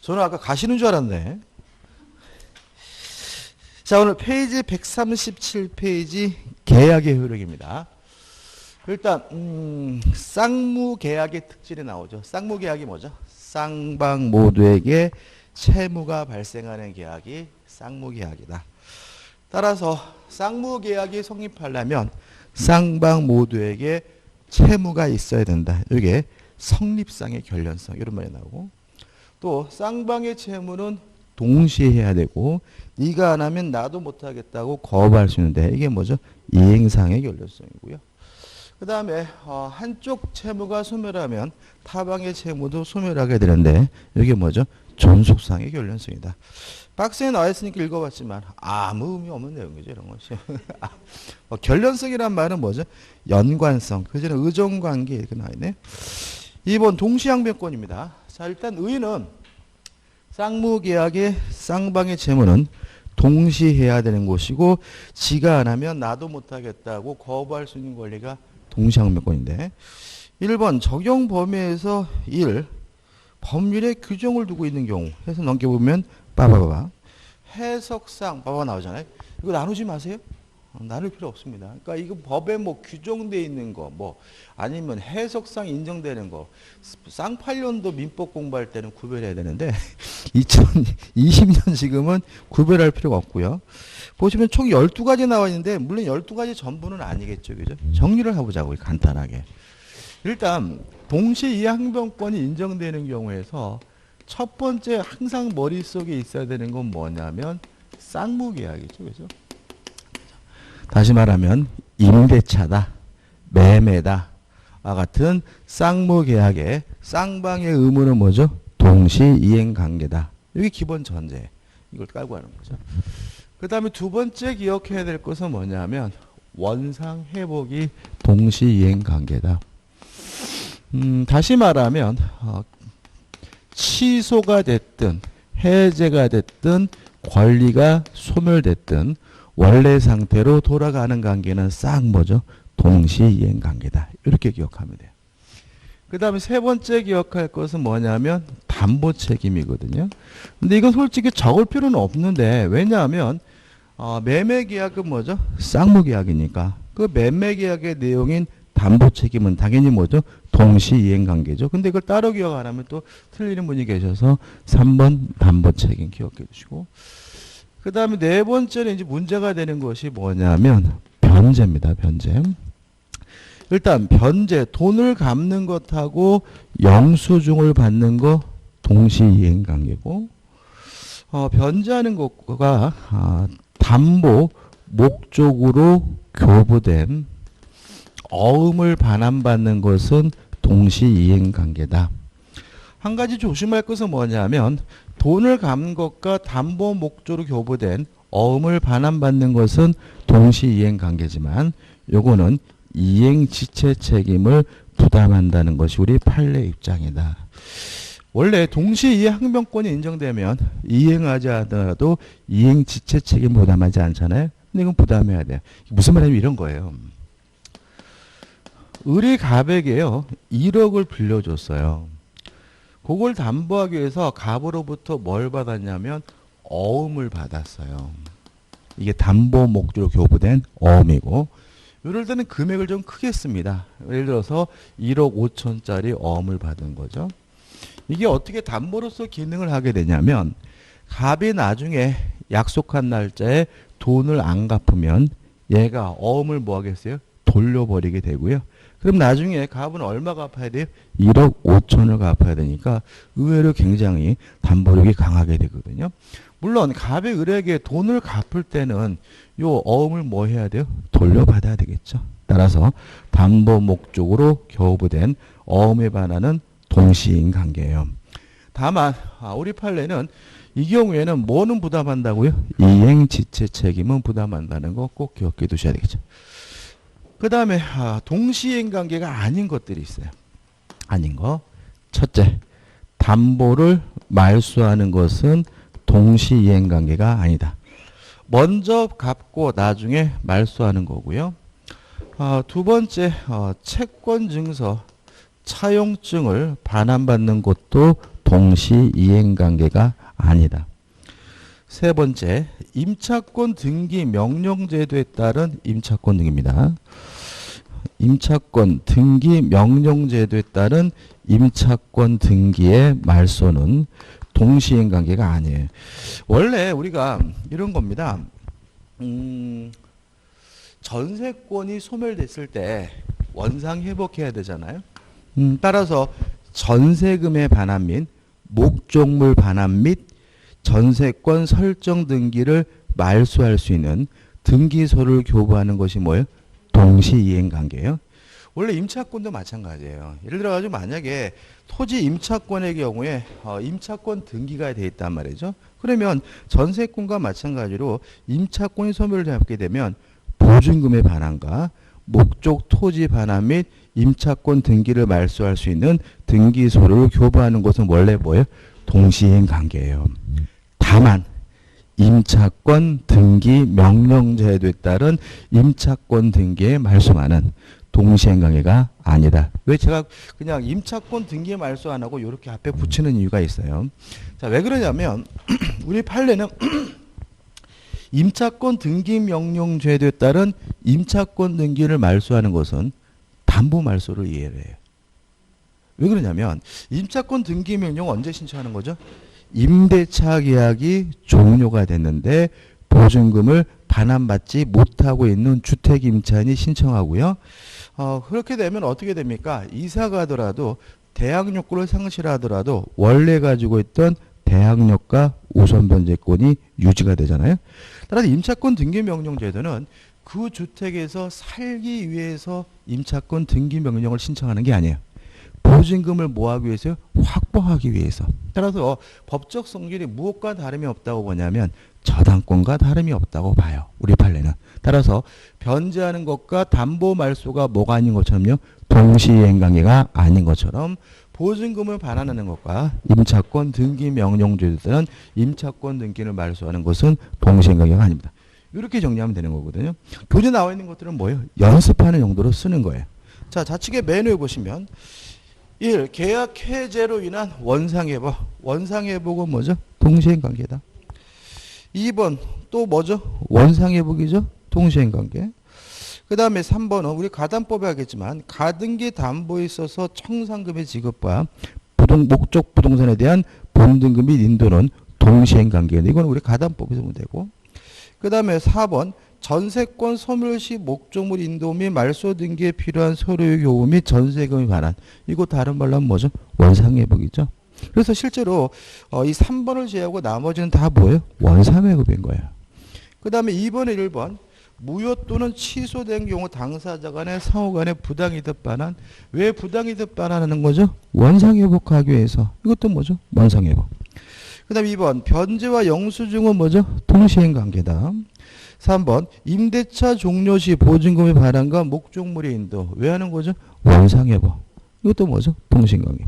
저는 아까 가시는 줄 알았네. 자, 오늘 페이지 137페이지 계약의 효력입니다. 일단 쌍무계약의 특징이 나오죠. 쌍무계약이 뭐죠? 쌍방 모두에게 채무가 발생하는 계약이 쌍무계약이다. 따라서 쌍무계약이 성립하려면 쌍방 모두에게 채무가 있어야 된다. 이게 성립상의 결련성 이런 말이 나오고, 또 쌍방의 채무는 동시에 해야 되고 네가 안 하면 나도 못하겠다고 거부할 수 있는데 이게 뭐죠? 이행상의 결련성이고요. 그 다음에 한쪽 채무가 소멸하면 타방의 채무도 소멸하게 되는데 이게 뭐죠? 존속상의 결련성이다. 박스에 나와 있으니까 읽어봤지만 아무 의미 없는 내용이죠. 이런 것이. 결련성이란 말은 뭐죠? 연관성, 그전에 의존관계 이렇게 나와 있네. 2번 동시항변권입니다. 자, 일단 의는 쌍무계약의 쌍방의 채무는 동시해야 되는 것이고 지가 안 하면 나도 못하겠다고 거부할 수 있는 권리가 동시항변권인데, 1번 적용 범위에서 1. 법률에 규정을 두고 있는 경우 해서 넘겨보면 빠바바바 해석상 빠바 나오잖아요. 이거 나누지 마세요. 나눌 필요 없습니다. 그러니까 이거 법에 뭐 규정되어 있는 거, 뭐 아니면 해석상 인정되는 거, 쌍팔년도 민법 공부할 때는 구별해야 되는데 2020년 지금은 구별할 필요가 없고요. 보시면 총 12가지 나와 있는데 물론 12가지 전부는 아니겠죠. 그죠? 정리를 해보자고요. 간단하게. 일단 동시 이항변권이 인정되는 경우에서 첫 번째 항상 머릿속에 있어야 되는 건 뭐냐면 쌍무계약이죠. 그죠? 다시 말하면 임대차다, 매매다 같은 쌍무계약의 쌍방의 의무는 뭐죠? 동시이행관계다. 이게 기본 전제. 이걸 깔고 하는 거죠. 그 다음에 두 번째 기억해야 될 것은 뭐냐면 원상회복이 동시이행관계다. 다시 말하면 취소가 됐든 해제가 됐든 권리가 소멸됐든 원래 상태로 돌아가는 관계는 싹 뭐죠? 동시이행 관계다. 이렇게 기억하면 돼요. 그 다음에 세 번째 기억할 것은 뭐냐면 담보 책임이거든요. 근데 이건 솔직히 적을 필요는 없는데 왜냐하면 매매 계약은 뭐죠? 쌍무 계약이니까 그 매매 계약의 내용인 담보 책임은 당연히 뭐죠? 동시이행 관계죠. 근데 이걸 따로 기억 안 하면 또 틀리는 분이 계셔서 3번 담보 책임 기억해 주시고, 그 다음에 네 번째는 이제 문제가 되는 것이 뭐냐면 변제입니다. 변제. 일단 변제, 돈을 갚는 것하고 영수증을 받는 거 동시이행 관계고, 변제하는 것과 담보 목적으로 교부된 어음을 반환받는 것은 동시이행 관계다. 한 가지 조심할 것은 뭐냐면 돈을 갚는 것과 담보 목적으로 교부된 어음을 반환받는 것은 동시이행 관계지만 요거는 이행지체 책임을 부담한다는 것이 우리 판례 입장이다. 원래 동시이행항변권이 인정되면 이행하지 않더라도 이행지체 책임 부담하지 않잖아요. 근데 이건 부담해야 돼요. 무슨 말이냐면 이런 거예요. 을이 갑에게요 1억을 빌려줬어요. 그걸 담보하기 위해서 갑으로부터 뭘 받았냐면 어음을 받았어요. 이게 담보 목적으로 교부된 어음이고, 이럴 때는 금액을 좀 크게 씁니다. 예를 들어서 1억 5천짜리 어음을 받은 거죠. 이게 어떻게 담보로서 기능을 하게 되냐면 갑이 나중에 약속한 날짜에 돈을 안 갚으면 얘가 어음을 뭐 하겠어요? 돌려버리게 되고요. 그럼 나중에 갑은 얼마 갚아야 돼요? 1억 5천을 갚아야 되니까 의외로 굉장히 담보력이 강하게 되거든요. 물론 갑이 을에게 돈을 갚을 때는 요 어음을 뭐 해야 돼요? 돌려받아야 되겠죠. 따라서 담보 목적으로 교부된 어음에 반하는 동시인 관계예요. 다만 우리 판례는 이 경우에는 뭐는 부담한다고요? 이행지체 책임은 부담한다는 거 꼭 기억해 두셔야 되겠죠. 그 다음에 동시이행 관계가 아닌 것들이 있어요. 아닌 거. 첫째, 담보를 말소하는 것은 동시이행 관계가 아니다. 먼저 갚고 나중에 말소하는 거고요. 두 번째, 채권증서 차용증을 반환받는 것도 동시이행관계가 아니다. 세 번째, 임차권 등기 명령제도에 따른 임차권 등기입니다. 임차권 등기 명령제도에 따른 임차권 등기의 말소는 동시이행 관계가 아니에요. 원래 우리가 이런 겁니다. 전세권이 소멸됐을 때 원상 회복해야 되잖아요. 따라서 전세금의 반환 및 목적물 반환 및 전세권 설정 등기를 말소할 수 있는 등기소를 교부하는 것이 뭐예요? 동시이행 관계예요. 원래 임차권도 마찬가지예요. 예를 들어 가지고 만약에 토지 임차권의 경우에 임차권 등기가 돼 있단 말이죠. 그러면 전세권과 마찬가지로 임차권이 소멸되게 되면 보증금의 반환과 목적 토지 반환 및 임차권 등기를 말소할 수 있는 등기소를 교부하는 것은 원래 뭐예요? 동시이행 관계예요. 다만 임차권 등기 명령제도에 따른 임차권 등기의 말소만은 동시이행 관계가 아니다. 왜 제가 그냥 임차권 등기의 말소 안 하고 이렇게 앞에 붙이는 이유가 있어요. 자, 왜 그러냐면 우리 판례는 임차권 등기 명령제도에 따른 임차권 등기를 말소하는 것은 담보 말소를 이해를 해요. 왜 그러냐면 임차권 등기 명령 언제 신청하는 거죠? 임대차 계약이 종료가 됐는데 보증금을 반환받지 못하고 있는 주택임차인이 신청하고요. 그렇게 되면 어떻게 됩니까? 이사 가더라도 대항력권을 상실하더라도 원래 가지고 있던 대항력과 우선 변제권이 유지가 되잖아요. 따라서 임차권 등기 명령 제도는 그 주택에서 살기 위해서 임차권 등기 명령을 신청하는 게 아니에요. 보증금을 뭐하기 위해서요? 확보하기 위해서. 따라서 법적 성질이 무엇과 다름이 없다고 보냐면 저당권과 다름이 없다고 봐요. 우리 판례는. 따라서 변제하는 것과 담보 말소가 뭐가 아닌 것처럼요. 동시이행 관계가 아닌 것처럼 보증금을 반환하는 것과 임차권 등기 명령제에 따른 임차권 등기를 말소하는 것은 동시이행 관계가 아닙니다. 이렇게 정리하면 되는 거거든요. 교재 나와 있는 것들은 뭐예요? 연습하는 용도로 쓰는 거예요. 자, 좌측에 메뉴에 보시면 1. 계약 해제로 인한 원상회복. 원상회복은 뭐죠? 동시이행 관계다. 2번 또 뭐죠? 원상회복이죠? 동시이행 관계. 그 다음에 3번은 우리 가담법에 하겠지만 가등기 담보에 있어서 청산금의 지급과 목적 부동산에 대한 본등급 및 인도는 동시이행 관계인데 이건 우리 가담법에서 보면 되고 그 다음에 4번 전세권 소멸 시 목적물 인도 및 말소 등기에 필요한 서류의 교부 및 전세금의 반환. 이거 다른 말로 하면 뭐죠? 원상회복이죠. 그래서 실제로 이 3번을 제외하고 나머지는 다 뭐예요? 원상회복인 거예요. 그 다음에 2번에 1번 무효 또는 취소된 경우 당사자 간의 상호 간의 부당이득 반환. 왜 부당이득 반환하는 거죠? 원상회복하기 위해서. 이것도 뭐죠? 원상회복. 그 다음에 2번 변제와 영수증은 뭐죠? 동시이행 관계다. 3번 임대차 종료 시 보증금의 반환과 목적물의 인도. 왜 하는 거죠? 원상회복. 이것도 뭐죠? 동시이행 관계.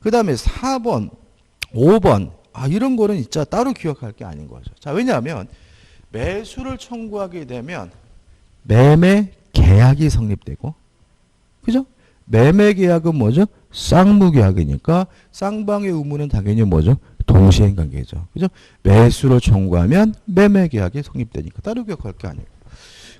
그 다음에 4번, 5번 이런 거는 진짜 따로 기억할 게 아닌 거죠. 자, 왜냐하면 매수를 청구하게 되면 매매 계약이 성립되고 그죠? 매매 계약은 뭐죠? 쌍무 계약이니까 쌍방의 의무는 당연히 뭐죠? 동시이행 관계죠. 그죠? 매수를 청구하면 매매 계약이 성립되니까 따로 기억할 게 아니고.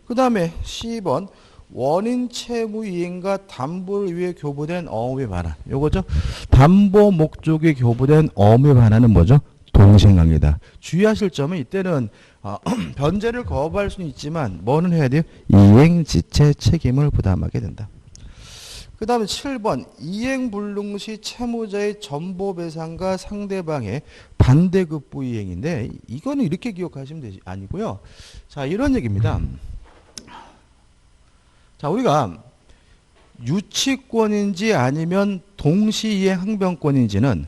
그 다음에 10번 원인 채무 이행과 담보를 위해 교부된 어음의 반환. 요거죠? 담보 목적에 교부된 어음의 반환은 뭐죠? 동시이행 관계다. 주의하실 점은 이때는 변제를 거부할 수는 있지만 뭐는 해야 돼요? 이행 지체 책임을 부담하게 된다. 그 다음에 7번 이행 불능 시 채무자의 전보 배상과 상대방의 반대급부 이행인데 이거는 이렇게 기억하시면 되지 아니고요. 자, 이런 얘기입니다. 자, 우리가 유치권인지 아니면 동시이행 항변권인지는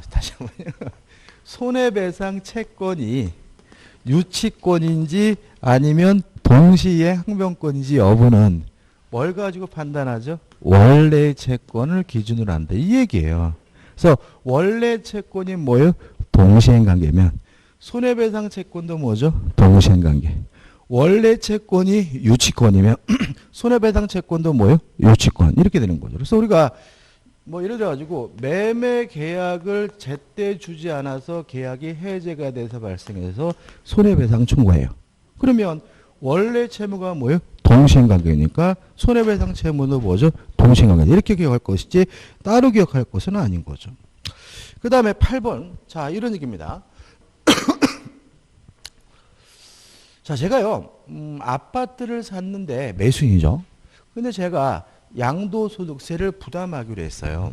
다시 한번요. 손해배상 채권이 유치권인지 아니면 동시이행 항변권인지 여부는 뭘 가지고 판단하죠? 원래 채권을 기준으로 한다. 이 얘기예요. 그래서 원래 채권이 뭐예요? 동시이행 관계면 손해배상 채권도 뭐죠? 동시이행 관계. 원래 채권이 유치권이면 손해배상 채권도 뭐예요? 유치권. 이렇게 되는 거죠. 그래서 우리가 뭐 예를 들어가지고 매매 계약을 제때 주지 않아서 계약이 해제가 돼서 발생해서 손해배상 청구해요. 그러면 원래 채무가 뭐예요? 동시행관계니까 손해배상 채무는 뭐죠? 동시행관계. 이렇게 기억할 것이지 따로 기억할 것은 아닌 거죠. 그 다음에 8번. 자, 이런 얘기입니다. 자, 제가요, 아파트를 샀는데 매수인이죠. 근데 제가 양도소득세를 부담하기로 했어요.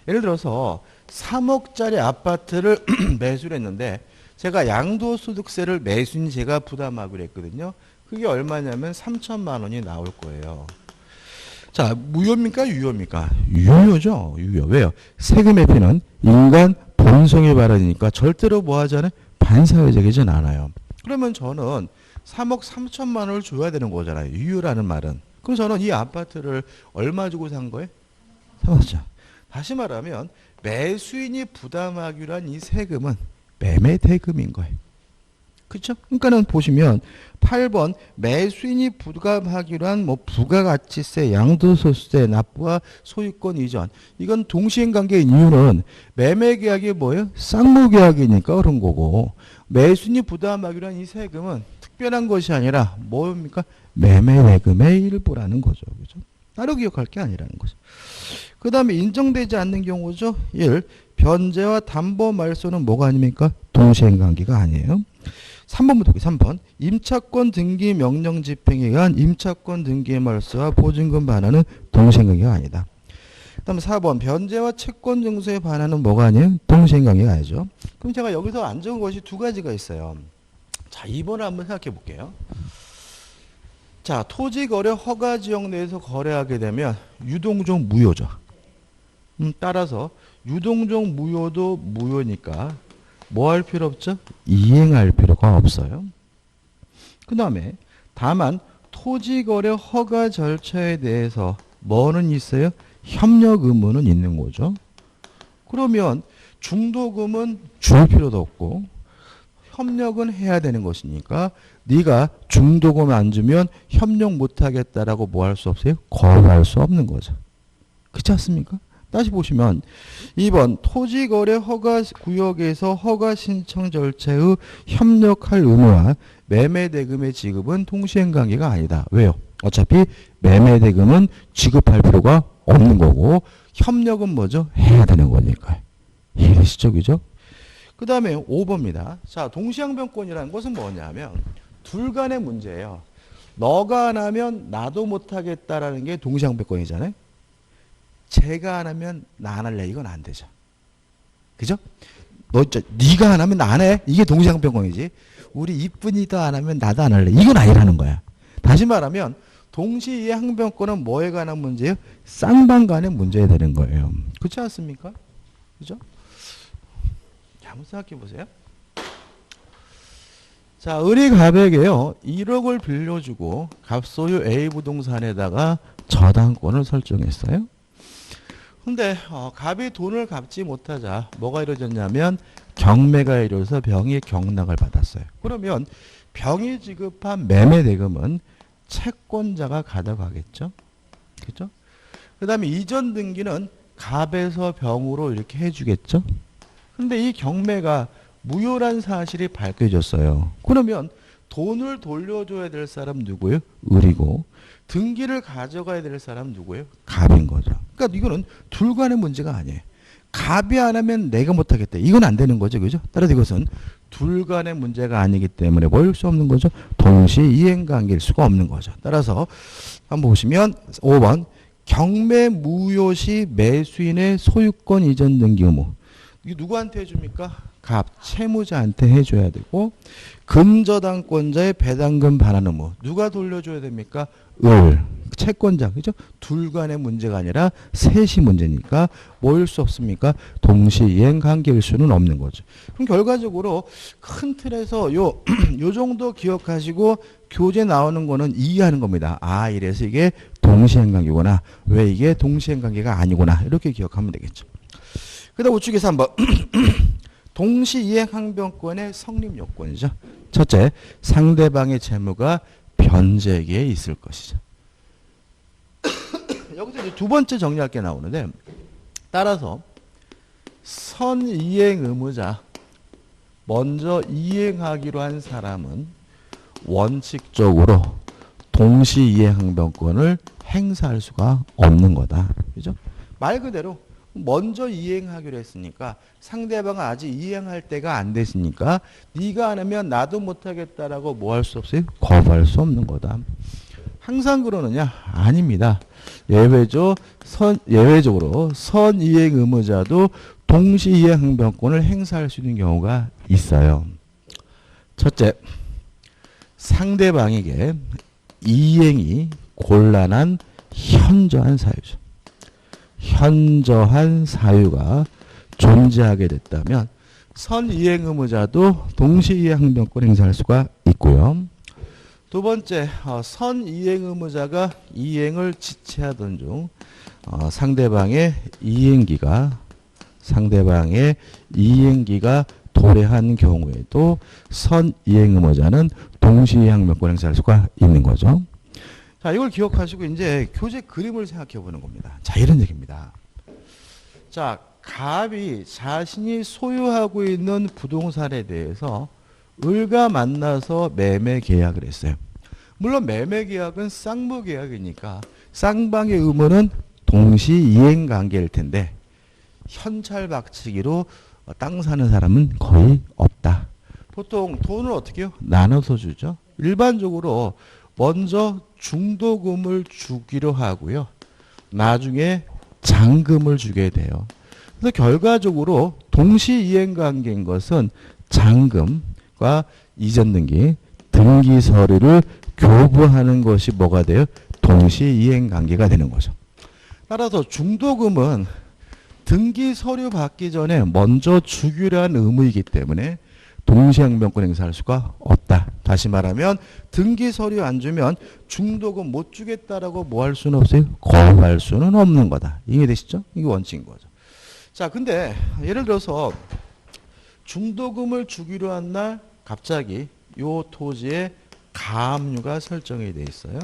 예를 들어서 3억짜리 아파트를 매수를 했는데 제가 양도소득세를 매수인 제가 부담하기로 했거든요. 그게 얼마냐면 3천만 원이 나올 거예요. 자, 무효입니까? 유효입니까? 유효죠. 유효. 왜요? 세금 회피는 인간 본성의 발언이니까 절대로 뭐 하잖아요? 반사회적이진 않아요. 그러면 저는 3억 3천만 원을 줘야 되는 거잖아요. 유효라는 말은. 그럼 저는 이 아파트를 얼마 주고 산 거예요? 3억. 다시 말하면 매수인이 부담하기로 한 이 세금은 매매 대금인 거예요. 그렇죠? 그러니까는 보시면 8번 매수인이 부담하기로 한 뭐 부가가치세, 양도소득세 납부와 소유권 이전. 이건 동시행관계인 이유는 매매계약이 뭐예요? 쌍무계약이니까 그런 거고 매수인이 부담하기로 한 이 세금은 특별한 것이 아니라 뭡니까? 매매대금의 일부라는 거죠. 그죠? 따로 기억할 게 아니라는 거죠. 그 다음에 인정되지 않는 경우죠. 1. 변제와 담보 말소는 뭐가 아닙니까? 동시행관계가 아니에요. 3번부터 볼게요. 3번. 임차권 등기 명령 집행에 의한 임차권 등기 말소와 보증금 반환은 동시행관계가 아니다. 그 다음에 4번. 변제와 채권 증서에 반환은 뭐가 아니에요? 동시행관계가 아니죠. 그럼 제가 여기서 안 적은 것이 두 가지가 있어요. 자, 2번을 한번 생각해 볼게요. 자, 토지거래 허가지역 내에서 거래하게 되면 유동종 무효죠. 따라서 유동종 무효도 무효니까 뭐 할 필요 없죠? 이행할 필요가 없어요. 그 다음에 다만 토지거래 허가 절차에 대해서 뭐는 있어요? 협력 의무는 있는 거죠. 그러면 중도금은 줄 필요도 없고 협력은 해야 되는 것이니까 네가 중도금 안 주면 협력 못하겠다라고 뭐 할 수 없어요? 거부할 수 없는 거죠. 그렇지 않습니까? 다시 보시면 2번 토지거래 허가구역에서 허가신청 절차의 협력할 의무와 매매대금의 지급은 동시행관계가 아니다. 왜요? 어차피 매매대금은 지급할 필요가 없는 거고 협력은 뭐죠? 해야 되는 거니까요. 이해되시죠? 그죠? 그 다음에 5번입니다. 자, 동시항변권이라는 것은 뭐냐면 둘 간의 문제예요. 너가 안 하면 나도 못하겠다라는 게 동시항변권이잖아요. 제가 안 하면 나 안 할래. 이건 안 되죠. 그죠? 네가 안 하면 나 안 해. 이게 동시항변권이지. 우리 이쁜이도 안 하면 나도 안 할래. 이건 아니라는 거야. 다시 말하면 동시항변권은 뭐에 관한 문제예요? 쌍방 간의 문제가 되는 거예요. 그렇지 않습니까? 그죠? 한번 생각해 보세요. 자, 을이 갑에게요 1억을 빌려주고 갑소유 A 부동산에다가 저당권을 설정했어요. 근데 갑이 돈을 갚지 못하자 뭐가 이루어졌냐면 경매가 이루어서 병이 경락을 받았어요. 그러면 병이 지급한 매매 대금은 채권자가 가져가겠죠. 그렇죠? 그 다음에 이전 등기는 갑에서 병으로 이렇게 해주겠죠. 근데 이 경매가 무효란 사실이 밝혀졌어요. 그러면 돈을 돌려줘야 될 사람 누구예요? 을이고 등기를 가져가야 될 사람 누구예요? 갑인 거죠. 그러니까 이거는 둘 간의 문제가 아니에요. 갑이 안 하면 내가 못하겠다. 이건 안 되는 거죠. 그죠? 따라서 이것은 둘 간의 문제가 아니기 때문에 뭘 수 없는 거죠? 동시 이행관계일 수가 없는 거죠. 따라서 한번 보시면 5번 경매 무효 시 매수인의 소유권 이전 등기 의무. 이게 누구한테 해줍니까? 갑, 채무자한테 해줘야 되고 금저당권자의 배당금 반환 의무. 누가 돌려줘야 됩니까? 을, 채권자. 그죠? 둘 간의 문제가 아니라 셋이 문제니까 뭐일 수 없습니까? 동시이행 관계일 수는 없는 거죠. 그럼 결과적으로 큰 틀에서 요 정도 기억하시고 교재 나오는 거는 이해하는 겁니다. 아, 이래서 이게 동시행 관계구나. 왜 이게 동시행 관계가 아니구나. 이렇게 기억하면 되겠죠. 그 다음 우측에서 한번 동시이행 항변권의 성립 요건이죠. 첫째, 상대방의 채무가 변제기에 있을 것이죠. 여기서 이제 두 번째 정리할 게 나오는데 따라서 선이행 의무자 먼저 이행하기로 한 사람은 원칙적으로 동시이행 항변권을 행사할 수가 없는 거다. 그죠? 말 그대로 먼저 이행하기로 했으니까 상대방은 아직 이행할 때가 안 됐으니까 네가 안 하면 나도 못하겠다라고 뭐 할 수 없어요? 거부할 수 없는 거다. 항상 그러느냐? 아닙니다. 예외적으로 선이행 의무자도 동시이행 항변권을 행사할 수 있는 경우가 있어요. 첫째, 상대방에게 이행이 곤란한 현저한 사유죠. 현저한 사유가 존재하게 됐다면 선이행 의무자도 동시이행 항변권 행사할 수가 있고요. 두 번째, 선이행 의무자가 이행을 지체하던 중 상대방의 이행기가 도래한 경우에도 선이행 의무자는 동시이행 항변권 행사할 수가 있는 거죠. 자, 이걸 기억하시고 이제 교재 그림을 생각해 보는 겁니다. 자, 이런 얘기입니다. 자, 갑이 자신이 소유하고 있는 부동산에 대해서 을과 만나서 매매 계약을 했어요. 물론 매매 계약은 쌍무 계약이니까 쌍방의 의무는 동시이행 관계일 텐데 현찰박치기로 땅 사는 사람은 거의 없다. 보통 돈을 어떻게 해요? 나눠서 주죠. 일반적으로 먼저 중도금을 주기로 하고요. 나중에 잔금을 주게 돼요. 그래서 결과적으로 동시이행 관계인 것은 잔금과 이전 등기, 등기 서류를 교부하는 것이 뭐가 돼요? 동시이행 관계가 되는 거죠. 따라서 중도금은 등기 서류 받기 전에 먼저 주기로 한 의무이기 때문에 동시항변권 행사할 수가 없다. 다시 말하면 등기 서류 안 주면 중도금 못 주겠다라고 뭐 할 수는 없어요? 거부할 수는 없는 거다. 이해되시죠? 이게 원칙인 거죠. 자, 근데 예를 들어서 중도금을 주기로 한 날 갑자기 요 토지에 가압류가 설정이 돼 있어요.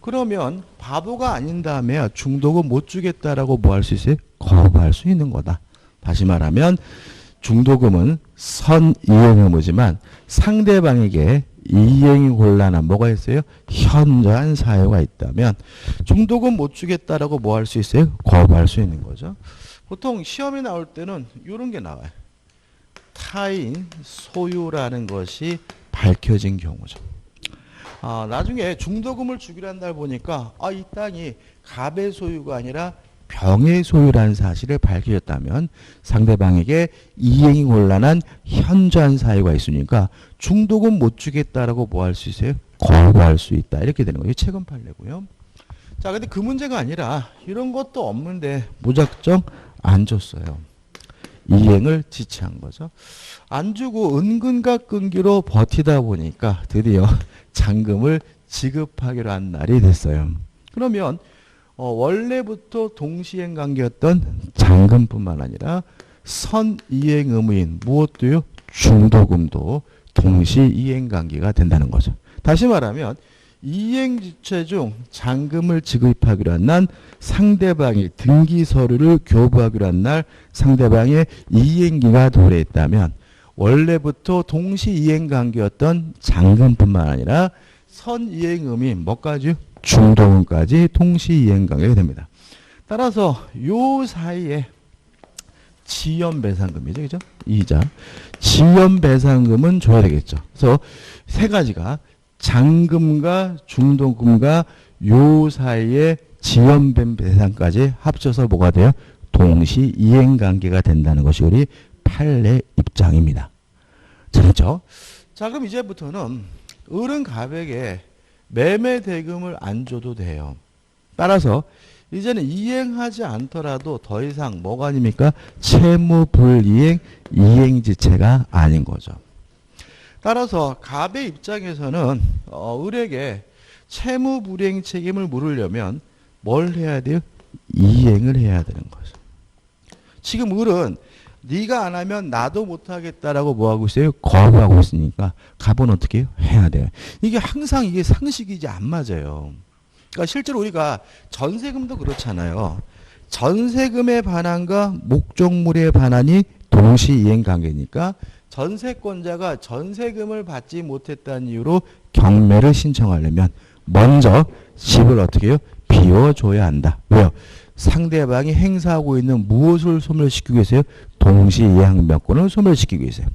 그러면 바보가 아닌 다음에 중도금 못 주겠다라고 뭐 할 수 있어요? 거부할 수 있는 거다. 다시 말하면 중도금은 선이행 의무지만 상대방에게 이행이 곤란한 뭐가 있어요? 현저한 사유가 있다면 중도금 못 주겠다라고 뭐 할 수 있어요? 거부할 수 있는 거죠. 보통 시험에 나올 때는 이런 게 나와요. 타인 소유라는 것이 밝혀진 경우죠. 나중에 중도금을 주기로 한 날 보니까 이 땅이 갑의 소유가 아니라 병의 소유라는 사실을 밝혀졌다면 상대방에게 이행이 곤란한 현저한 사유가 있으니까 중도금 못 주겠다라고 뭐 할 수 있어요? 거부할 수 있다. 이렇게 되는 거예요. 채권 판례고요. 자, 근데 그 문제가 아니라 이런 것도 없는데 무작정 안 줬어요. 이행을 지체한 거죠. 안 주고 은근과 끈기로 버티다 보니까 드디어 잔금을 지급하기로 한 날이 됐어요. 그러면 원래부터 동시행 관계였던 잔금뿐만 아니라 선이행 의무인 무엇도요? 중도금도 동시이행 관계가 된다는 거죠. 다시 말하면 이행지체 중 잔금을 지급하기로 한 날 상대방이 등기 서류를 교부하기로 한 날 상대방의 이행기가 도래했다면 원래부터 동시이행 관계였던 잔금뿐만 아니라 선이행 의무인 뭐까지요? 중도금까지 동시이행 관계가 됩니다. 따라서 요 사이에 지연배상금이죠. 그죠? 이자. 지연배상금은 줘야 되겠죠. 그래서 세 가지가 잔금과 중도금과 요 사이에 지연배상까지 합쳐서 뭐가 돼요? 동시이행 관계가 된다는 것이 우리 판례 입장입니다. 자, 그렇죠? 자, 그럼 이제부터는 을은 갑에게 매매 대금을 안 줘도 돼요. 따라서 이제는 이행하지 않더라도 더 이상 뭐가 아닙니까? 채무 불이행, 이행지체가 아닌 거죠. 따라서 갑의 입장에서는 을에게 채무 불이행 책임을 물으려면 뭘 해야 돼요? 이행을 해야 되는 거죠. 지금 을은 네가 안 하면 나도 못하겠다라고 뭐 하고 있어요? 거부하고 있으니까 갑은 어떻게 해요? 해야 돼요. 이게 항상 이게 상식이지 안 맞아요. 그러니까 실제로 우리가 전세금도 그렇잖아요. 전세금의 반환과 목적물의 반환이 동시이행 관계니까 전세권자가 전세금을 받지 못했다는 이유로 경매를 신청하려면 먼저 집을 어떻게 해요? 비워줘야 한다. 왜요? 상대방이 행사하고 있는 무엇을 소멸시키기 위해서요? 동시이행항변권을 소멸시키기 위해서요.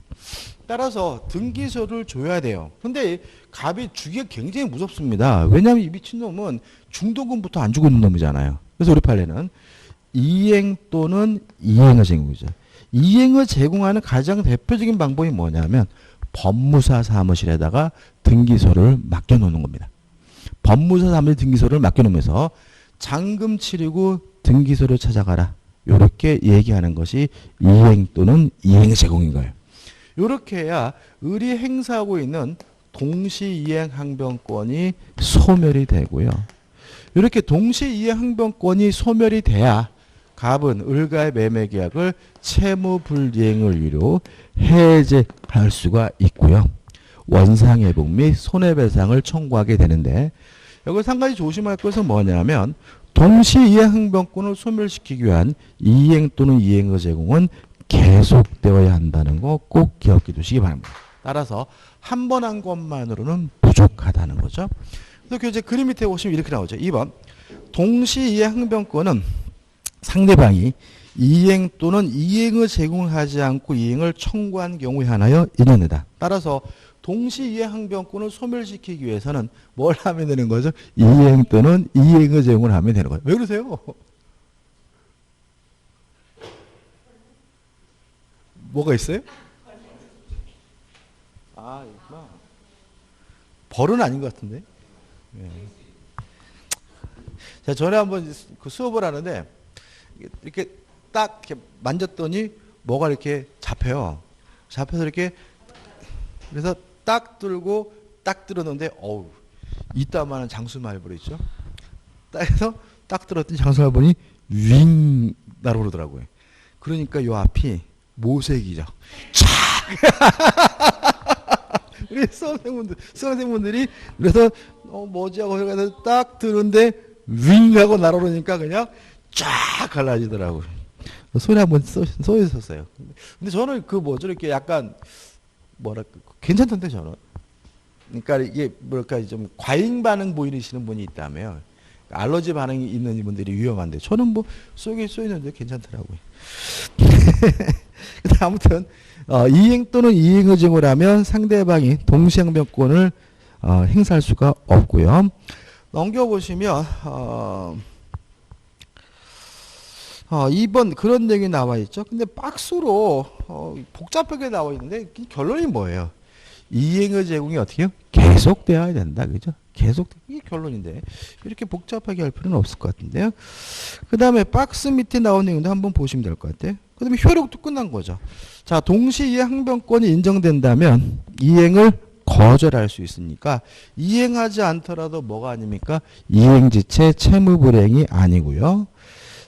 따라서 등기소를 줘야 돼요. 근데 갑이 주기가 굉장히 무섭습니다. 왜냐하면 이 미친놈은 중도금부터 안 주고 있는 놈이잖아요. 그래서 우리 판례는 이행 또는 이행을 제공이죠. 이행을 제공하는 가장 대표적인 방법이 뭐냐면 법무사 사무실에다가 등기소를 맡겨놓는 겁니다. 법무사 사무실 등기소를 맡겨놓으면서 잔금 치르고 등기소를 찾아가라. 이렇게 얘기하는 것이 이행 또는 이행 제공인 거예요. 이렇게 해야 을이 행사하고 있는 동시이행 항변권이 소멸이 되고요. 이렇게 동시이행 항변권이 소멸이 돼야 갑은 을과의 매매 계약을 채무불이행을 이유로 해제할 수가 있고요. 원상회복 및 손해배상을 청구하게 되는데 여기서 한 가지 조심할 것은 뭐냐면 동시이행 항변권을 소멸시키기 위한 이행 또는 이행의 제공은 계속되어야 한다는 거 꼭 기억해 두시기 바랍니다. 따라서 한 번 한 것만으로는 부족하다는 거죠. 그래서 교재 그림 밑에 보시면 이렇게 나오죠. 2번 동시이행 항변권은 상대방이 이행 또는 이행을 제공하지 않고 이행을 청구한 경우에 한하여 인연이다. 따라서 동시이행 항변권을 소멸시키기 위해서는 뭘 하면 되는 거죠? 이행 또는 이행을 제공을 하면 되는 거예요. 왜 그러세요? 뭐가 있어요? 아, 있구나. 벌은 아닌 것 같은데. 네. 자, 전에 한번 그 수업을 하는데 이렇게 딱 이렇게 만졌더니 뭐가 이렇게 잡혀요. 잡혀서 이렇게 그래서 딱 들고 딱 들었는데 어우 이따만한 장수말벌 있죠. 딱 해서 딱 들었더니 장수말벌이 윙 날아오르더라고요. 그러니까 요 앞이 모색이죠. 촥! 우리 수험생분들이 그래서 뭐지 하고 해서 딱 들은데 윙 하고 날아오르니까 그냥 쫙 갈라지더라고요. 소리 한번 쏘였었어요. 근데 저는 그 뭐죠 이렇게 약간 뭐랄까 괜찮던데 저는. 그러니까 이게 뭐랄까 좀 과잉 반응 보이시는 분이 있다면 알러지 반응이 있는 분들이 위험한데 저는 뭐 쏘이는데 괜찮더라고요. 아무튼 이행 또는 이행의 제공을 하면 상대방이 동시항변권을 행사할 수가 없고요. 넘겨보시면 2번 그런 내용이 나와 있죠. 근데 박스로 복잡하게 나와 있는데 결론이 뭐예요? 이행의 제공이 어떻게 해요? 계속되어야 된다. 그죠? 계속 이게 결론인데 이렇게 복잡하게 할 필요는 없을 것 같은데요. 그 다음에 박스 밑에 나온 내용도 한번 보시면 될 것 같아요. 그 다음에 효력도 끝난 거죠. 자, 동시이행 항변권이 인정된다면 이행을 거절할 수 있으니까 이행하지 않더라도 뭐가 아닙니까? 이행지체 채무불이행이 아니고요.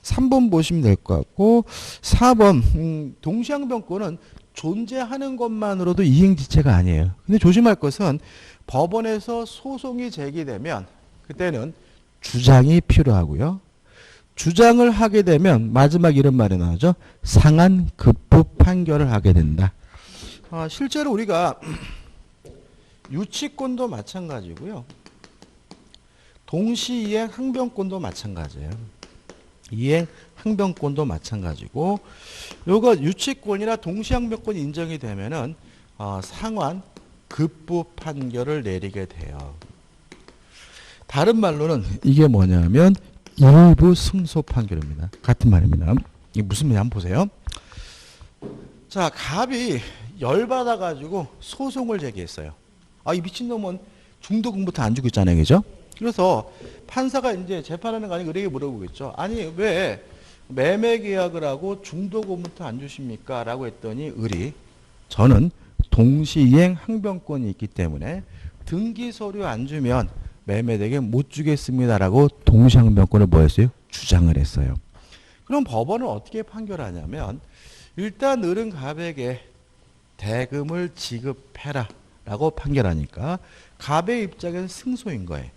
3번 보시면 될 것 같고 4번 동시항변권은 존재하는 것만으로도 이행지체가 아니에요. 근데 조심할 것은 법원에서 소송이 제기되면 그때는 주장이 필요하고요. 주장을 하게 되면 마지막 이런 말이 나오죠. 상한 급부 판결을 하게 된다. 실제로 우리가 유치권도 마찬가지고요. 동시이행 항변권도 마찬가지예요. 이행 항변권도 마찬가지고 요거 유치권이나 동시항변권이 인정이 되면은 상환 급부 판결을 내리게 돼요. 다른 말로는 이게 뭐냐면 일부 승소 판결입니다. 같은 말입니다. 이게 무슨 말인지 한번 보세요. 자, 갑이 열받아 가지고 소송을 제기했어요. 이 미친놈은 중도금부터 안 주고 있잖아요. 그죠? 그래서 판사가 이제 재판하는 거 아니고 의뢰에 물어보겠죠. 아니 왜 매매 계약을 하고 중도금부터 안 주십니까? 라고 했더니 을이 저는 동시이행 항변권이 있기 때문에 등기 서류 안 주면 매매되게 못 주겠습니다라고 동시항변권을 뭐 했어요? 주장을 했어요. 그럼 법원은 어떻게 판결하냐면 일단 을은 갑에게 대금을 지급해라 라고 판결하니까 갑의 입장에서 승소인 거예요.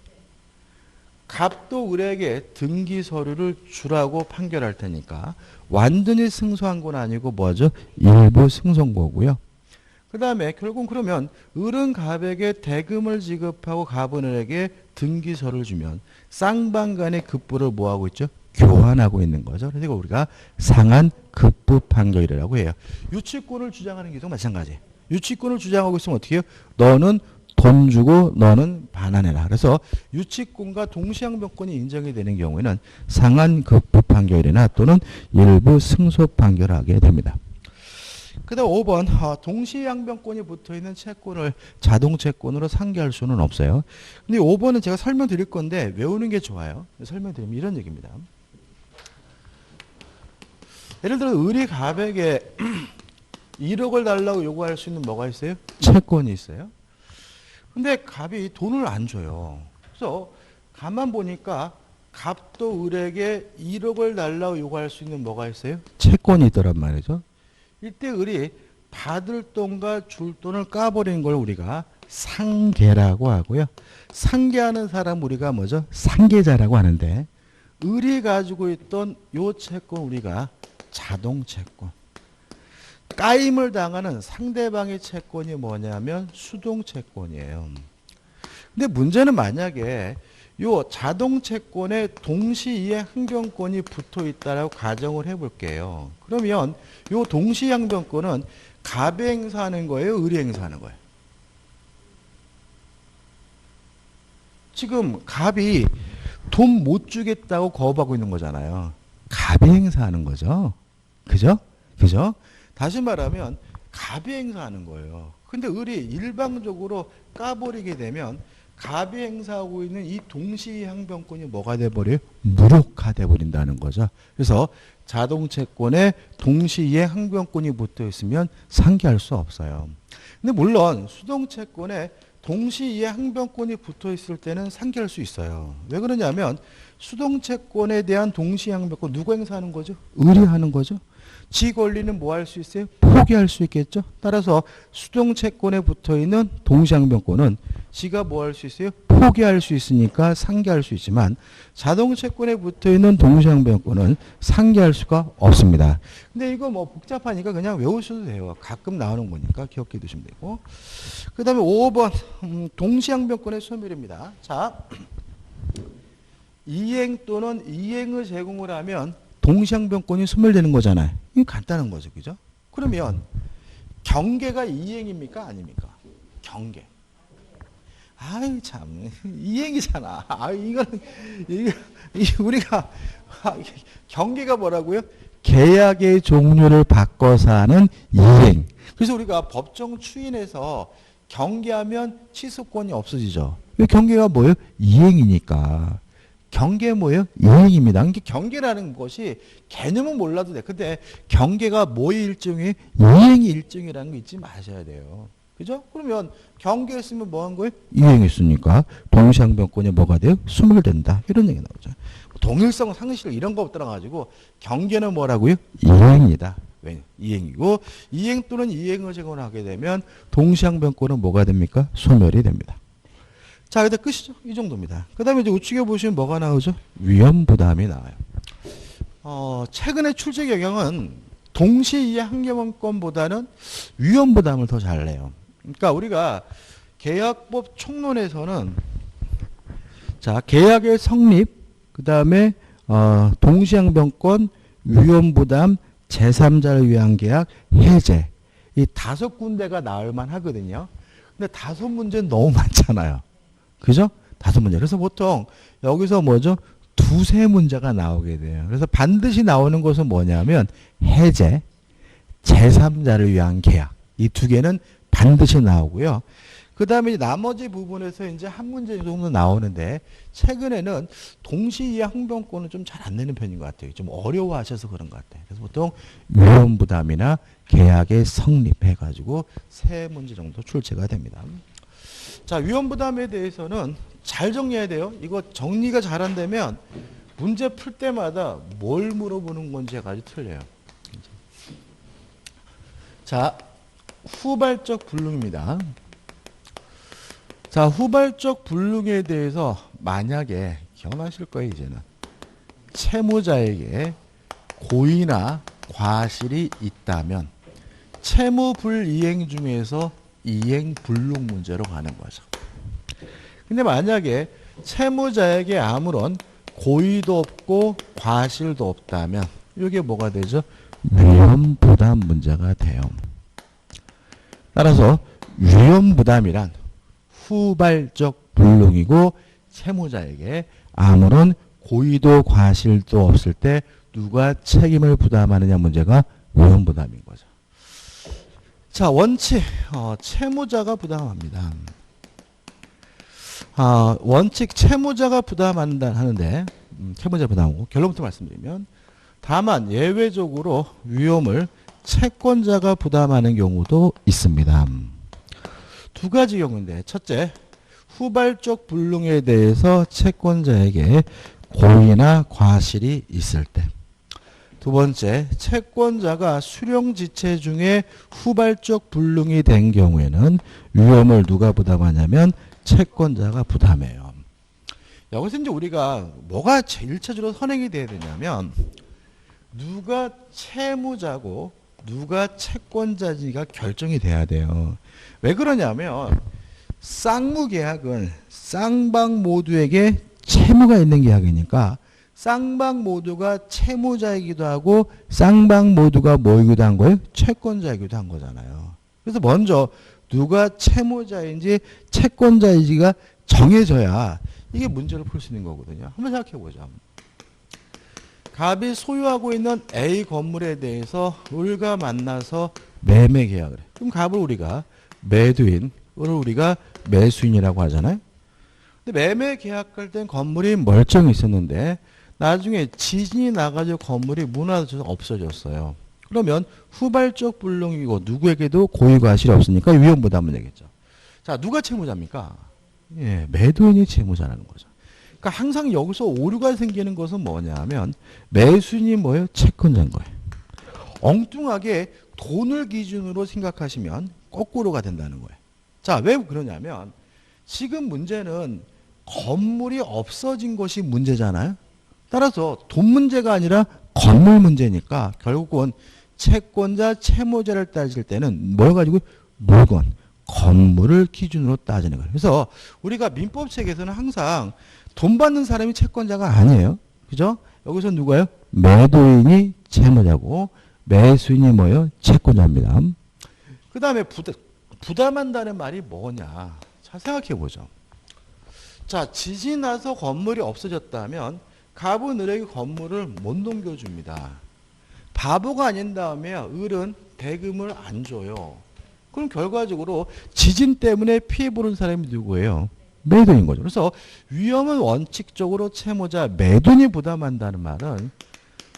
갑도 을에게 등기 서류를 주라고 판결할 테니까 완전히 승소한 건 아니고 뭐죠? 일부 승소한 거고요. 그 다음에 결국 그러면 을은 갑에게 대금을 지급하고 갑은 을에게 등기서를 주면 쌍방간의 급부를 뭐하고 있죠? 교환하고 있는 거죠. 그러니까 우리가 상한 급부 판결이라고 해요. 유치권을 주장하는 경우도 마찬가지. 유치권을 주장하고 있으면 어떻게 해요? 너는 돈 주고 너는 반환해라. 그래서 유치권과 동시양변권이 인정이 되는 경우에는 상한 급부 판결이나 또는 일부 승소 판결하게 됩니다. 그 다음 5번 동시양변권이 붙어있는 채권을 자동채권으로 상기할 수는 없어요. 근데 5번은 제가 설명드릴 건데 외우는 게 좋아요. 설명드리면 이런 얘기입니다. 예를 들어 을이 갑에게 1억을 달라고 요구할 수 있는 뭐가 있어요? 채권이 있어요. 근데 갑이 돈을 안 줘요. 그래서 가만 보니까 갑도 을에게 1억을 달라고 요구할 수 있는 뭐가 있어요? 채권이 있더란 말이죠. 이때 을이 받을 돈과 줄 돈을 까버린 걸 우리가 상계라고 하고요. 상계하는 사람 우리가 뭐죠? 상계자라고 하는데 을이 가지고 있던 요 채권 우리가 자동채권. 까임을 당하는 상대방의 채권이 뭐냐면 수동채권이에요. 근데 문제는 만약에 요 자동채권에 동시이행 항변권이 붙어 있다라고 가정을 해볼게요. 그러면 요 동시항변권은 갑이 행사하는 거예요? 을이 행사하는 거예요? 지금 갑이 돈 못 주겠다고 거부하고 있는 거잖아요. 갑이 행사하는 거죠. 그죠? 그죠? 다시 말하면 갑이 행사하는 거예요. 근데 을이 일방적으로 까버리게 되면 갑이 행사하고 있는 이 동시항변권이 뭐가 돼버려요? 무력화돼 버린다는 거죠. 그래서 자동채권에 동시에 항변권이 붙어 있으면 상기할 수 없어요. 근데 물론 수동채권에 동시에 항변권이 붙어 있을 때는 상기할 수 있어요. 왜 그러냐면 수동채권에 대한 동시항변권 누가 행사하는 거죠? 을이 하는 거죠. 지 권리는 뭐 할 수 있어요? 포기할 수 있겠죠. 따라서 수동채권에 붙어있는 동시항변권은 지가 뭐 할 수 있어요? 포기할 수 있으니까 상기할 수 있지만 자동채권에 붙어있는 동시항변권은 상기할 수가 없습니다. 근데 이거 뭐 복잡하니까 그냥 외우셔도 돼요. 가끔 나오는 거니까 기억해 두시면 되고. 그 다음에 5번 동시항변권의 소멸입니다. 자, 이행 또는 이행을 제공을 하면 동시항변권이 소멸되는 거잖아요. 이거 간단한 거죠. 그죠? 그러면 경계가 이행입니까? 아닙니까? 경계. 아이 참 이행이잖아. 이거는 우리가 경계가 뭐라고요? 계약의 종류를 바꿔서 하는 이행. 그래서 우리가 법정 추인에서 경계하면 취소권이 없어지죠. 이 경계가 뭐예요? 이행이니까. 경계 뭐예요? 이행입니다. 그러니까 경계라는 것이 개념은 몰라도 돼. 근데 경계가 뭐의 일종이에요? 이행의 일종이라는 거 잊지 마셔야 돼요. 그죠? 그러면 경계했으면 뭐 한 거예요? 이행했으니까 동시항변권이 뭐가 돼요? 소멸된다. 이런 얘기 나오죠. 동일성, 상실 이런 거 떠나가지고 경계는 뭐라고요? 이행이다. 왜? 이행이고 이행 또는 이행을 제공하게 되면 동시항변권은 뭐가 됩니까? 소멸이 됩니다. 자, 이제 끝이죠. 이 정도입니다. 그 다음에 이제 우측에 보시면 뭐가 나오죠? 위험부담이 나와요. 최근에 출제 경향은 동시이해 항변권보다는 위험부담을 더 잘 내요. 그러니까 우리가 계약법 총론에서는 자, 계약의 성립, 그 다음에 동시항변권, 위험부담, 제3자를 위한 계약, 해제. 이 5군데가 나올 만하거든요. 근데 5문제는 너무 많잖아요. 그죠? 5문제. 그래서 보통 여기서 뭐죠? 2-3문제가 나오게 돼요. 그래서 반드시 나오는 것은 뭐냐면 해제, 제3자를 위한 계약. 이 2개는 반드시 나오고요. 그 다음에 나머지 부분에서 이제 한 문제 정도 나오는데 최근에는 동시이해 항변권은 좀 잘 안 내는 편인 것 같아요. 좀 어려워하셔서 그런 것 같아요. 그래서 보통 위험부담이나 계약의 성립해가지고 3문제 정도 출제가 됩니다. 자, 위험부담에 대해서는 잘 정리해야 돼요. 이거 정리가 잘 안 되면 문제 풀 때마다 뭘 물어보는 건지 가지고 틀려요. 자, 후발적 불능입니다. 자, 후발적 불능에 대해서 만약에 기억나실 거예요, 이제는. 채무자에게 고의나 과실이 있다면 채무 불이행 중에서 이행 불능 문제로 가는 거죠. 근데 만약에 채무자에게 아무런 고의도 없고 과실도 없다면 이게 뭐가 되죠? 위험 부담 문제가 돼요. 따라서 위험 부담이란 후발적 불능이고 채무자에게 아무런 고의도 과실도 없을 때 누가 책임을 부담하느냐 문제가 위험 부담인 거죠. 자, 원칙 채무자가 부담합니다. 원칙 채무자가 부담한다 하는데 채무자 부담하고 결론부터 말씀드리면 다만 예외적으로 위험을 채권자가 부담하는 경우도 있습니다. 두 가지 경우인데 첫째, 후발적 불능에 대해서 채권자에게 고의나 과실이 있을 때. 두 번째, 채권자가 수령 지체 중에 후발적 불능이 된 경우에는 위험을 누가 부담하냐면 채권자가 부담해요. 여기서 이제 우리가 뭐가 제일 1차적으로 선행이 돼야 되냐면 누가 채무자고 누가 채권자지가 결정이 돼야 돼요. 왜 그러냐면 쌍무계약은 쌍방 모두에게 채무가 있는 계약이니까 쌍방 모두가 채무자이기도 하고 쌍방 모두가 뭐이기도 한 거예요? 채권자이기도 한 거잖아요. 그래서 먼저 누가 채무자인지 채권자인지가 정해져야 이게 문제를 풀 수 있는 거거든요. 한번 생각해 보죠. 갑이 소유하고 있는 A 건물에 대해서 을과 만나서 매매 계약을 해. 그럼 갑을 우리가 매도인, 을을 우리가 매수인이라고 하잖아요. 근데 매매 계약할 땐 건물이 멀쩡히 있었는데 나중에 지진이 나가지고 건물이 무너져서 없어졌어요. 그러면 후발적 불능이고 누구에게도 고의 과실이 없으니까 위험 부담은 되겠죠. 자, 누가 채무자입니까? 예, 매도인이 채무자라는 거죠. 그러니까 항상 여기서 오류가 생기는 것은 뭐냐면 매수인이 뭐예요? 채권자인 거예요. 엉뚱하게 돈을 기준으로 생각하시면 거꾸로가 된다는 거예요. 자, 왜 그러냐면 지금 문제는 건물이 없어진 것이 문제잖아요. 따라서 돈 문제가 아니라 건물 문제니까 결국은 채권자, 채무자를 따질 때는 뭘 가지고 물건, 건물을 기준으로 따지는 거예요. 그래서 우리가 민법책에서는 항상 돈 받는 사람이 채권자가 아니에요. 그죠? 여기서 누가요? 매도인이 채무자고 매수인이 뭐예요? 채권자입니다. 그 다음에 부담한다는 말이 뭐냐? 자, 생각해 보죠. 자, 지진이 나서 건물이 없어졌다면 갑은 을에게 건물을 못 넘겨줍니다. 바보가 아닌 다음에 을은 대금을 안 줘요. 그럼 결과적으로 지진 때문에 피해 보는 사람이 누구예요? 매도인 거죠. 그래서 위험은 원칙적으로 채무자 매도인이 부담한다는 말은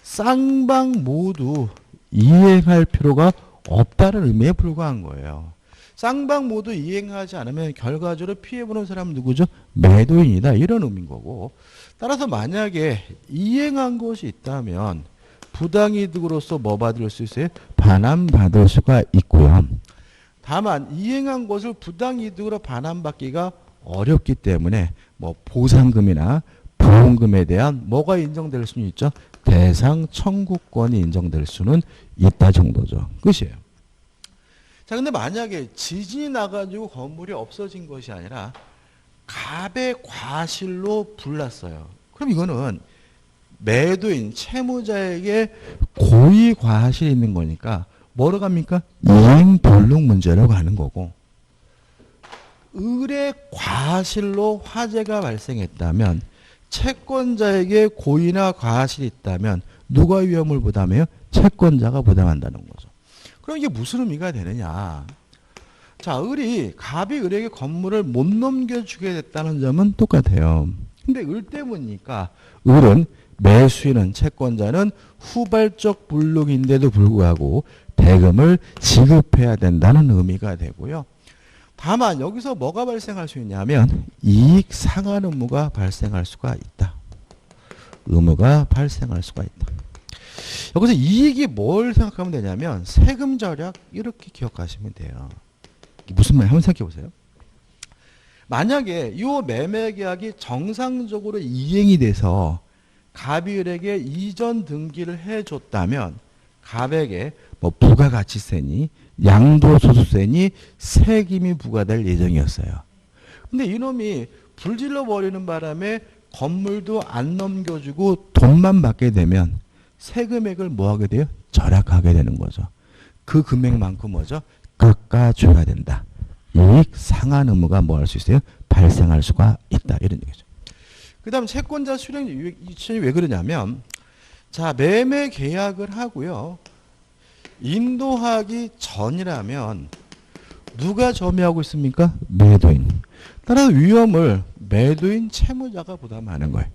쌍방 모두 이행할 필요가 없다는 의미에 불과한 거예요. 쌍방 모두 이행하지 않으면 결과적으로 피해보는 사람은 누구죠? 매도인이다. 이런 의미인 거고. 따라서 만약에 이행한 것이 있다면 부당이득으로서 뭐 받을 수 있어요? 반환받을 수가 있고요. 다만 이행한 것을 부당이득으로 반환받기가 어렵기 때문에 뭐 보상금이나 보험금에 대한 뭐가 인정될 수는 있죠? 대상 청구권이 인정될 수는 있다 정도죠. 끝이에요. 자, 근데 만약에 지진이 나가지고 건물이 없어진 것이 아니라 갑의 과실로 불났어요. 그럼 이거는 매도인, 채무자에게 고의 과실이 있는 거니까 뭐로 갑니까? 이행불능 문제로 가는 거고 을의 과실로 화재가 발생했다면 채권자에게 고의나 과실이 있다면 누가 위험을 부담해요? 채권자가 부담한다는 거죠. 그럼 이게 무슨 의미가 되느냐? 자, 갑이 을에게 건물을 못 넘겨주게 됐다는 점은 똑같아요. 근데 을 때문이니까 을은 매수인은 채권자는 후발적 불능인데도 불구하고 대금을 지급해야 된다는 의미가 되고요. 다만 여기서 뭐가 발생할 수 있냐면 이익 상환 의무가 발생할 수가 있다. 의무가 발생할 수가 있다. 여기서 이익이 뭘 생각하면 되냐면 세금 절약 이렇게 기억하시면 돼요. 무슨 말인지 한번 생각해 보세요. 만약에 이 매매 계약이 정상적으로 이행이 돼서 갑일에게 이전 등기를 해줬다면 갑에게 뭐 부가가치세니 양도소득세니 세금이 부과될 예정이었어요. 근데 이놈이 불질러 버리는 바람에 건물도 안 넘겨주고 돈만 받게 되면 세금액을 뭐 하게 돼요? 절약하게 되는 거죠. 그 금액만큼 뭐죠? 깎아줘야 된다. 이익 상한 의무가 뭐 할 수 있어요? 발생할 수가 있다. 이런 얘기죠. 그 다음 채권자 수령 유치원이 왜 그러냐면 자 매매 계약을 하고요. 인도하기 전이라면 누가 점유하고 있습니까? 매도인. 따라서 위험을 매도인 채무자가 부담하는 거예요.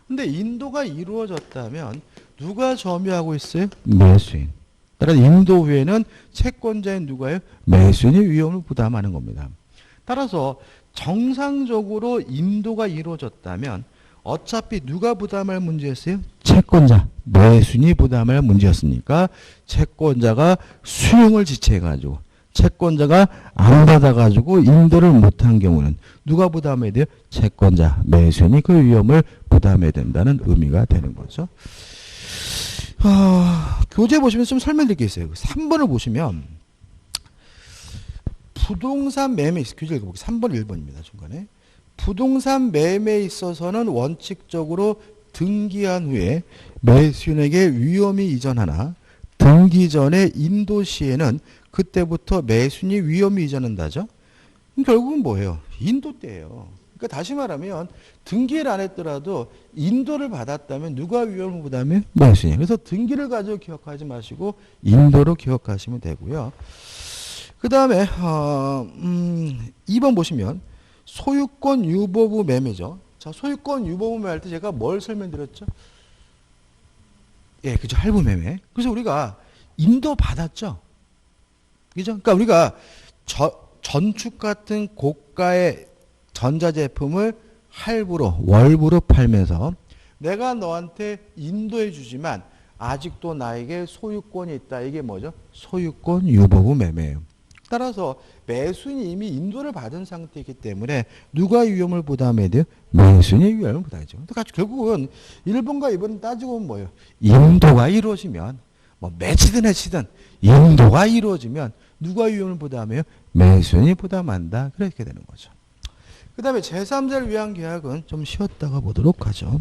근데 인도가 이루어졌다면 누가 점유하고 있어요? 매수인. 따라서 인도 후에는 채권자인 누가요? 매수인이 위험을 부담하는 겁니다. 따라서 정상적으로 인도가 이루어졌다면 어차피 누가 부담할 문제였어요? 채권자, 매수인이 부담할 문제였으니까 채권자가 수용을 지체해가지고 채권자가 안 받아가지고 인도를 못한 경우는 누가 부담해야 돼요? 채권자, 매수인이 그 위험을 부담해야 된다는 의미가 되는 거죠. 교재 보시면 좀 설명드릴 게 있어요. 3번을 보시면 부동산 매매, 교재 읽어볼게요. 3번 1번입니다. 중간에. 부동산 매매에 있어서는 원칙적으로 등기한 후에 매수인에게 위험이 이전하나 등기 전에 인도 시에는 그때부터 매수인이 위험이 이전한다죠. 결국은 뭐예요? 인도 때예요. 그러니까 다시 말하면 등기를 안 했더라도 인도를 받았다면 누가 위험을 부담해요? 매수인이. 그래서 등기를 가지고 기억하지 마시고 인도로 기억하시면 되고요. 그 다음에 2번 보시면 소유권 유보부 매매죠. 자, 소유권 유보부 매매할 때 제가 뭘 설명드렸죠? 예, 그죠. 할부 매매. 그래서 우리가 인도 받았죠. 그죠? 그러니까 우리가 전축 같은 고가의 전자제품을 할부로, 월부로 팔면서 내가 너한테 인도해 주지만 아직도 나에게 소유권이 있다. 이게 뭐죠? 소유권 유보부 매매예요. 따라서 매수인이 이미 인도를 받은 상태이기 때문에 누가 위험을 부담해야 돼요? 매수인이 위험을 부담하죠. 그러니까 결국은 1번과 2번은 따지고 보면 뭐예요? 인도가 이루어지면 뭐 매치든 해치든 인도가 이루어지면 누가 위험을 부담해요? 매수인이 부담한다. 그렇게 되는 거죠. 그 다음에 제3자를 위한 계약은 좀 쉬었다가 보도록 하죠.